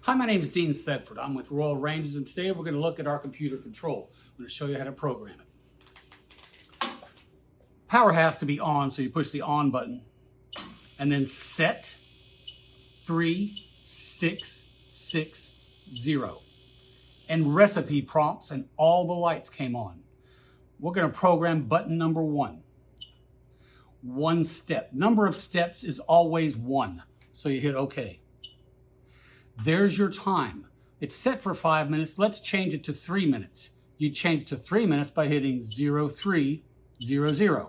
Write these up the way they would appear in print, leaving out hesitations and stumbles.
Hi, my name is Dean Thedford. I'm with Royal RHEF, and today we're going to look at our computer control. I'm going to show you how to program it. Power has to be on, so you push the on button, and then set 3660. And recipe prompts and all the lights came on. We're going to program button number 1. 1 step. Number of steps is always 1, so you hit OK. There's your time. It's set for 5 minutes. Let's change it to 3 minutes. You change it to 3 minutes by hitting 0300.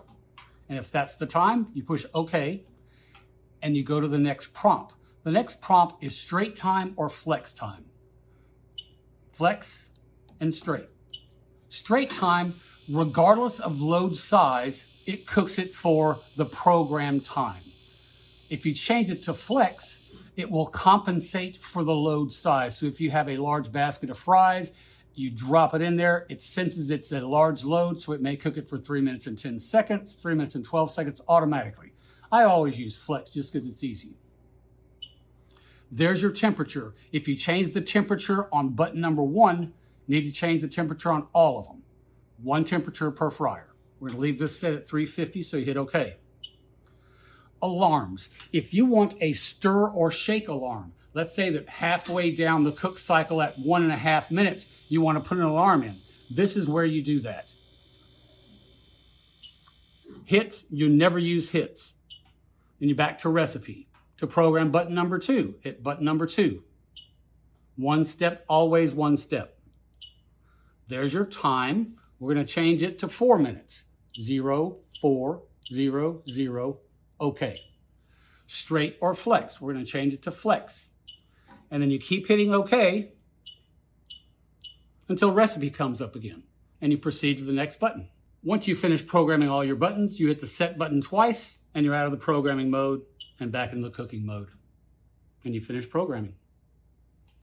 And if that's the time, you push OK and you go to the next prompt. The next prompt is straight time or flex time. Flex and straight. Straight time, regardless of load size, it cooks it for the program time. If you change it to flex, it will compensate for the load size. So if you have a large basket of fries, you drop it in there, it senses it's a large load, so it may cook it for 3 minutes and 10 seconds, 3 minutes and 12 seconds automatically. I always use flex just because it's easy. There's your temperature. If you change the temperature on button number 1, you need to change the temperature on all of them. 1 temperature per fryer. We're going to leave this set at 350, so you hit OK. Alarms. If you want a stir or shake alarm, let's say that halfway down the cook cycle at 1.5 minutes, you want to put an alarm in. This is where you do that. Hits, you never use hits. Then you're back to recipe. To program button number 2, hit button number 2. 1 step, always 1 step. There's your time. We're going to change it to 4 minutes. 0400. OK. Straight or flex. We're going to change it to flex. And then you keep hitting OK until recipe comes up again. And you proceed to the next button. Once you finish programming all your buttons, you hit the set button twice and you're out of the programming mode and back into the cooking mode. And you finish programming.